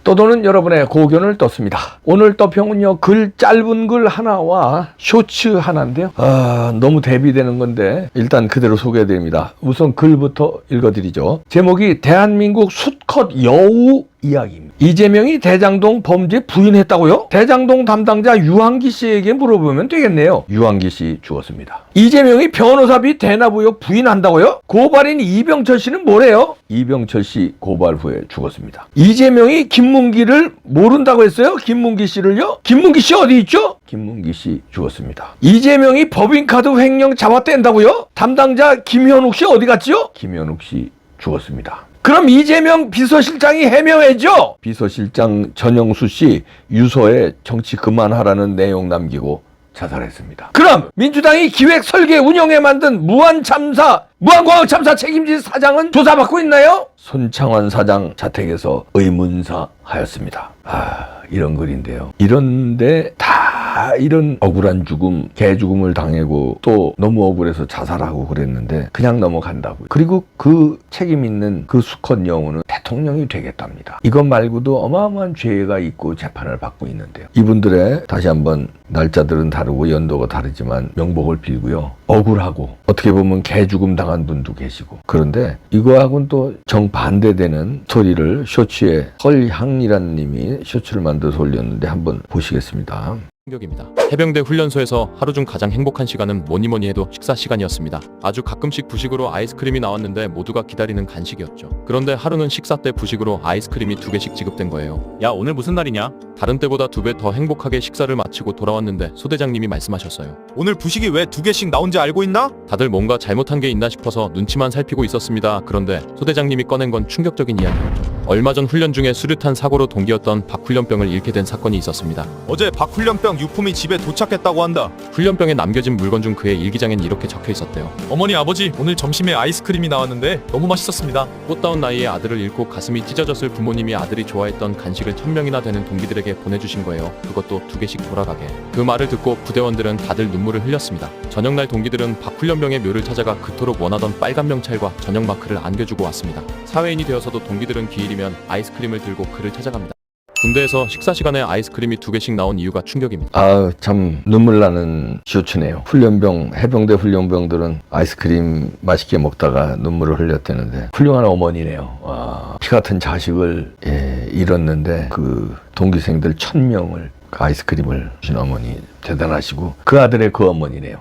떠도는 여러분의 고견을 떴습니다. 오늘 떠평은요, 글 짧은 글 하나와 쇼츠 하나인데요. 너무 대비되는 건데 일단 그대로 소개해드립니다. 우선 글부터 읽어드리죠. 제목이 대한민국 수컷 여우 이야기입니다. 이재명이 대장동 범죄 부인했다고요? 대장동 담당자 유한기 씨에게 물어보면 되겠네요. 유한기 씨 죽었습니다. 이재명이 변호사비 대납 의혹 부인한다고요? 고발인 이병철 씨는 뭐래요? 이병철 씨 고발 후에 죽었습니다. 이재명이 김문기를 모른다고 했어요? 김문기 씨를요? 김문기 씨 어디 있죠? 김문기 씨 죽었습니다. 이재명이 법인카드 횡령 잡아뗀다고요? 담당자 김현욱 씨 어디 갔지요? 김현욱 씨 죽었습니다. 그럼 이재명 비서실장이 해명해줘. 비서실장 전영수 씨 유서에 정치 그만하라는 내용 남기고 자살했습니다. 그럼 민주당이 기획 설계 운영에 만든 무한광학 참사 책임진 사장은 조사받고 있나요? 손창환 사장 자택에서 의문사하였습니다. 이런 글인데요. 이런데 다 이런 억울한 죽음, 개 죽음을 당하고 또 너무 억울해서 자살하고 그랬는데 그냥 넘어간다고요. 그리고 그 책임 있는 그 수컷 여우는 대통령이 되겠답니다. 이것 말고도 어마어마한 죄가 있고 재판을 받고 있는데요. 이분들의 다시 한번 날짜들은 다르고 연도가 다르지만 명복을 빌고요. 억울하고 어떻게 보면 개 죽음 당한 분도 계시고, 그런데 이거하고는 또 정반대되는 스토리를 쇼츠에 헐향이라는 님이 쇼츠를 만들어서 올렸는데 한번 보시겠습니다. 충격입니다. 해병대 훈련소에서 하루 중 가장 행복한 시간은 뭐니뭐니 해도 식사 시간이었습니다. 아주 가끔씩 부식으로 아이스크림이 나왔는데 모두가 기다리는 간식이었죠. 그런데 하루는 식사 때 부식으로 아이스크림이 2개씩 지급된 거예요. 야, 오늘 무슨 날이냐? 다른 때보다 2배 더 행복하게 식사를 마치고 돌아왔는데 소대장님이 말씀하셨어요. 오늘 부식이 왜 2개씩 나온지 알고 있나? 다들 뭔가 잘못한 게 있나 싶어서 눈치만 살피고 있었습니다. 그런데 소대장님이 꺼낸 건 충격적인 이야기였죠. 얼마 전 훈련 중에 수류탄 사고로 동기였던 박훈련병을 잃게 된 사건이 있었습니다. 어제 박훈련병 유품이 집에 도착했다고 한다. 훈련병에 남겨진 물건 중 그의 일기장엔 이렇게 적혀 있었대요. 어머니, 아버지, 오늘 점심에 아이스크림이 나왔는데 너무 맛있었습니다. 꽃다운 나이에 아들을 잃고 가슴이 찢어졌을 부모님이 아들이 좋아했던 간식을 1000명이나 되는 동기들에게 보내주신 거예요. 그것도 2개씩 돌아가게. 그 말을 듣고 부대원들은 다들 눈물을 흘렸습니다. 저녁날 동기들은 박훈련병의 묘를 찾아가 그토록 원하던 빨간 명찰과 저녁 마크를 안겨주고 왔습니다. 사회인이 되어서도 동기들은 기일이면 아이스크림을 들고 그를 찾아갑니다. 군대에서 식사 시간에 아이스크림이 2개씩 나온 이유가 충격입니다. 참 눈물 나는 쇼츠네요. 해병대 훈련병들은 아이스크림 맛있게 먹다가 눈물을 흘렸다는데 훌륭한 어머니네요. 피 같은 자식을 잃었는데 그 동기생들 1000명을 아이스크림을 주신 어머니 대단하시고, 그 아들의 그 어머니네요.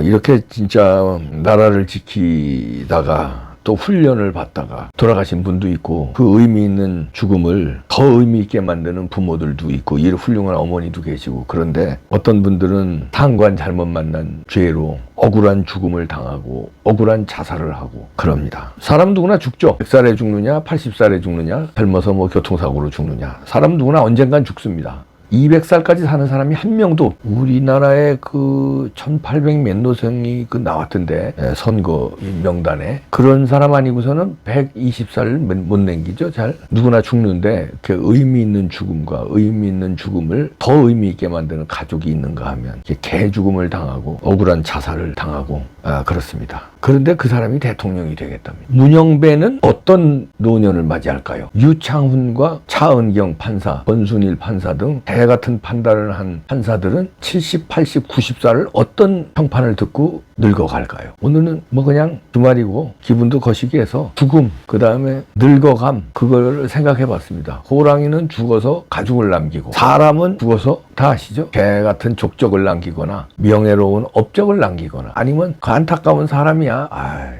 이렇게 진짜 나라를 지키다가 또 훈련을 받다가 돌아가신 분도 있고, 그 의미 있는 죽음을 더 의미 있게 만드는 부모들도 있고, 이 훌륭한 어머니도 계시고, 그런데 어떤 분들은 상관 잘못 만난 죄로 억울한 죽음을 당하고 억울한 자살을 하고 그럽니다. 사람 누구나 죽죠. 100살에 죽느냐 80살에 죽느냐, 젊어서 교통사고로 죽느냐, 사람 누구나 언젠간 죽습니다. 200살까지 사는 사람이 한 명도, 우리나라의 그 1800 몇 노생이 나왔던데 선거 명단에, 그런 사람 아니고서는 120살 못 남기죠. 잘 누구나 죽는데 그 의미 있는 죽음과 의미 있는 죽음을 더 의미 있게 만드는 가족이 있는가 하면 개 죽음을 당하고 억울한 자살을 당하고 그렇습니다. 그런데 그 사람이 대통령이 되겠답니다. 문영배는 어떤 노년을 맞이할까요? 유창훈과 차은경 판사, 권순일 판사 등 개 같은 판단을 한 판사들은 70, 80, 90살을 어떤 평판을 듣고 늙어갈까요? 오늘은 그냥 주말이고 기분도 거시기해서 죽음, 그 다음에 늙어감, 그걸 생각해봤습니다. 호랑이는 죽어서 가죽을 남기고, 사람은 죽어서 다 아시죠? 개 같은 족적을 남기거나 명예로운 업적을 남기거나, 아니면 그 안타까운 사람이야,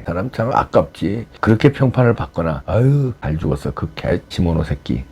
사람 참 아깝지, 그렇게 평판을 받거나, 잘 죽었어 그 개 지모노 새끼,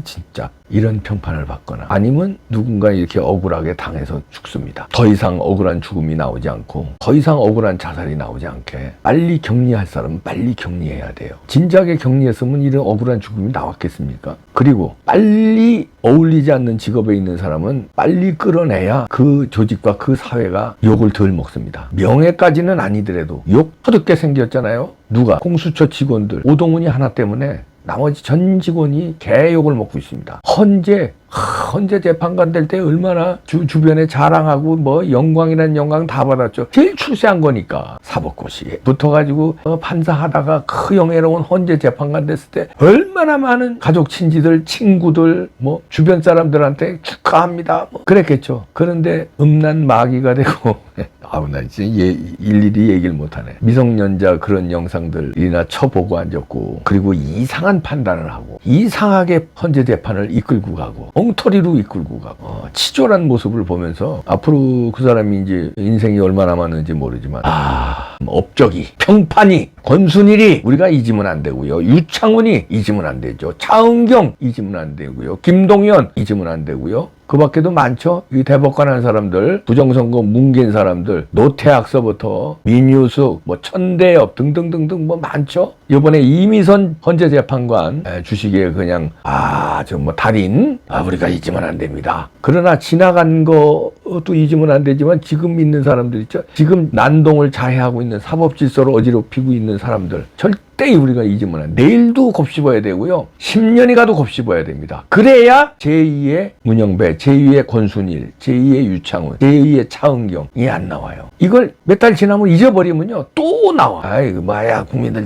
진짜, 이런 평판을 받거나, 아니면 누군가 이렇게 억울하게 당해서 죽습니다. 더 이상 억울한 죽음이 나오지 않고 더 이상 억울한 자살이 나오지 않게 빨리 격리할 사람은 빨리 격리해야 돼요. 진작에 격리했으면 이런 억울한 죽음이 나왔겠습니까? 그리고 빨리 어울리지 않는 직업에 있는 사람은 빨리 끌어내야 그 조직과 그 사회가 욕을 덜 먹습니다. 명예까지는 아니더라도 욕 터득게 생겼잖아요. 누가? 공수처 직원들 오동훈이 하나 때문에 나머지 전 직원이 개욕을 먹고 있습니다. 헌재 헌재 재판관 될 때 얼마나 주변에 자랑하고 뭐 영광이란 영광 다 받았죠. 제일 출세한 거니까 사법고시에 붙어가지고 판사하다가 그 영예로운 헌재 재판관 됐을 때 얼마나 많은 가족 친지들 친구들 뭐 주변 사람들한테 축하합니다 뭐 그랬겠죠. 그런데 음란마귀가 되고 아우 나 진짜 일일이 얘기를 못하네. 미성년자 그런 영상들이나 쳐보고 앉았고 그리고 이상한 판단을 하고 이상하게 헌재 재판을 이끌고 가고 엉터리로 이끌고 가고 치졸한 모습을 보면서 앞으로 그 사람이 이제 인생이 얼마 남았는지 모르지만 업적이 평판이 권순일이 우리가 잊으면 안 되고요. 유창훈이 잊으면 안 되죠. 차은경 잊으면 안 되고요. 김동연 잊으면 안 되고요. 그 밖에도 많죠. 이 대법관 한 사람들, 부정선거 뭉갠 사람들, 노태악서부터 민유숙, 뭐 천대엽 등등등등 뭐 많죠. 이번에 이미선 헌재 재판관 주식에 그냥 저 뭐 달인 우리가 잊으면 안 됩니다. 그러나 지나간 것도 잊으면 안 되지만 지금 있는 사람들 있죠. 지금 난동을 자해하고 있는 사법 질서를 어지럽히고 있는 사람들 절대 우리가 잊으면 안 돼. 내일도 곱씹어야 되고요. 10년이 가도 곱씹어야 됩니다. 그래야 제2의 문영배, 제2의 권순일, 제2의 유창훈, 제2의 차은경이 안 나와요. 이걸 몇 달 지나면 잊어버리면요. 또 나와. 아이고 뭐야 국민들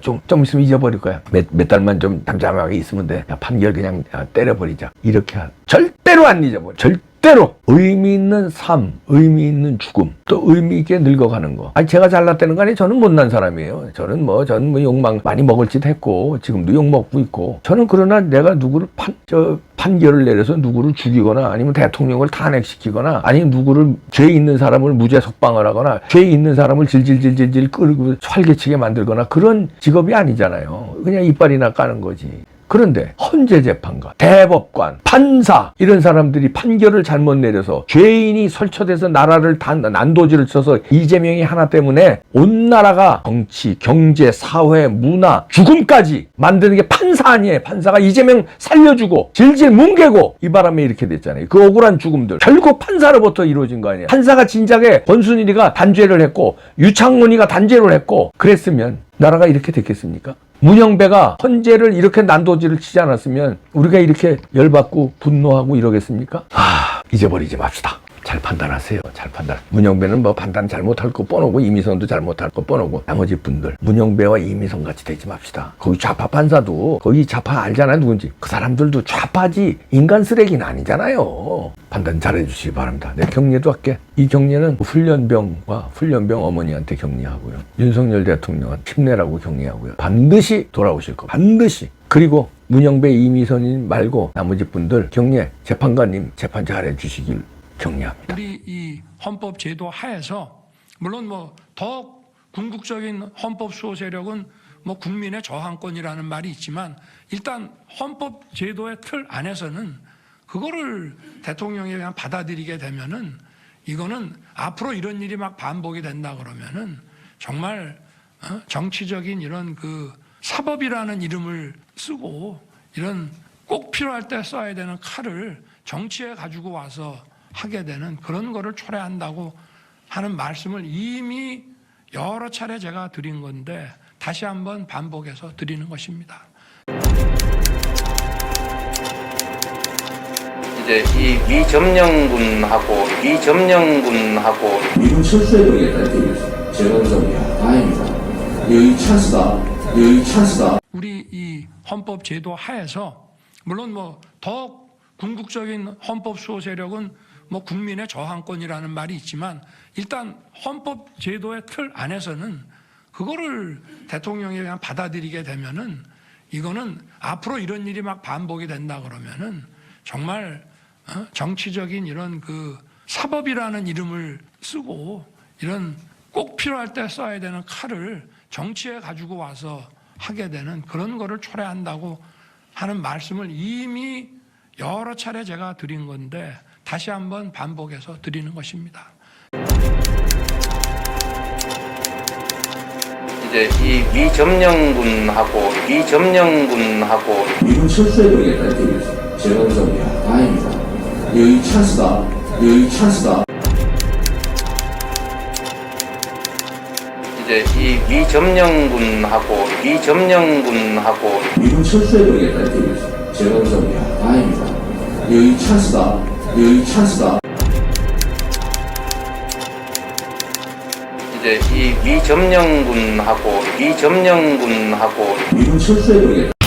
좀 있으면 잊어버릴 거야. 몇 달만 좀 잠잠하게 있으면 돼. 판결 그냥 때려버리자. 이렇게 절대로 안 잊어버려. 절대로 의미 있는 삶, 의미 있는 죽음, 또 의미 있게 늙어가는 거. 제가 잘났다는 거 아니에요. 저는 못난 사람이에요. 저는 뭐 욕망 많이 먹을 짓 했고 지금도 욕 먹고 있고. 저는 그러나 내가 누구를 판결을 내려서 누구를 죽이거나 아니면 대통령을 탄핵시키거나 아니면 누구를 죄 있는 사람을 무죄 석방을 하거나 죄 있는 사람을 질질질질질 끌고 활개치게 만들거나 그런 직업이 아니잖아요. 그냥 이빨이나 까는 거지. 그런데 헌재 재판관, 대법관, 판사 이런 사람들이 판결을 잘못 내려서 죄인이 설쳐돼서 나라를 난도질을 쳐서 이재명이 하나 때문에 온 나라가 정치, 경제, 사회, 문화, 죽음까지 만드는 게 판사 아니에요. 판사가 이재명 살려주고 질질 뭉개고 이 바람에 이렇게 됐잖아요. 그 억울한 죽음들 결국 판사로부터 이루어진 거 아니에요. 판사가 진작에 권순일이가 단죄를 했고 유창문이가 단죄를 했고 그랬으면 나라가 이렇게 됐겠습니까? 문영배가 헌재를 이렇게 난도질을 치지 않았으면 우리가 이렇게 열받고 분노하고 이러겠습니까? 잊어버리지 맙시다. 잘 판단하세요. 잘 판단. 문영배는 뭐 판단 잘못할 거 뻔하고 이미선도 잘못할 거 뻔하고 나머지 분들 문영배와 이미선 같이 되지 맙시다. 거기 좌파 판사도 거기 좌파 알잖아요 누군지. 그 사람들도 좌파지 인간 쓰레기는 아니잖아요. 판단 잘해주시기 바랍니다. 내 격려도 할게. 이 격려는 훈련병과 훈련병 어머니한테 격려하고요. 윤석열 대통령은 힘내라고 격려하고요. 반드시 돌아오실 거. 반드시. 그리고 문영배 이미선님 말고 나머지 분들 격려 재판관님 재판 잘해주시길 격려합니다. 우리 이 헌법 제도 하에서 물론 더 궁극적인 헌법 수호 세력은 국민의 저항권이라는 말이 있지만 일단 헌법 제도의 틀 안에서는 그거를 대통령이 그냥 받아들이게 되면은 이거는 앞으로 이런 일이 막 반복이 된다 그러면은 정말 정치적인 이런 그 사법이라는 이름을 쓰고 이런 꼭 필요할 때 써야 되는 칼을 정치에 가지고 와서 하게 되는 그런 거를 초래한다고 하는 말씀을 이미 여러 차례 제가 드린 건데 다시 한번 반복해서 드리는 것입니다. 이제 이 미점령군하고 미군 철수에 들어가겠다는 얘기였어요. 제가 그래서 다행이다. 여기 찬스다. 우리 이 헌법 제도 하에서 물론 더 궁극적인 헌법 수호 세력은 국민의 저항권이라는 말이 있지만 일단 헌법 제도의 틀 안에서는 그거를 대통령이 그냥 받아들이게 되면은 이거는 앞으로 이런 일이 막 반복이 된다 그러면은 정말 정치적인 이런 그 사법이라는 이름을 쓰고 이런 꼭 필요할 때 써야 되는 칼을 정치에 가지고 와서 하게 되는 그런 거를 초래한다고 하는 말씀을 이미 여러 차례 제가 드린 건데 다시 한번 반복해서 드리는 것입니다. 이제 이 미점령군하고 미군 철수에 들어가겠다는 얘기였어요. 제가 그래서 다행이다. 여기 찬스다. 이제 이 미점령군하고 미군 철수에 들어가겠다는 얘기였어요. 제가 그래서 다행이다. 여기 찬스다. 여기 찬스다. 이제 이 미점령군하고 미군 철수해버리겠다.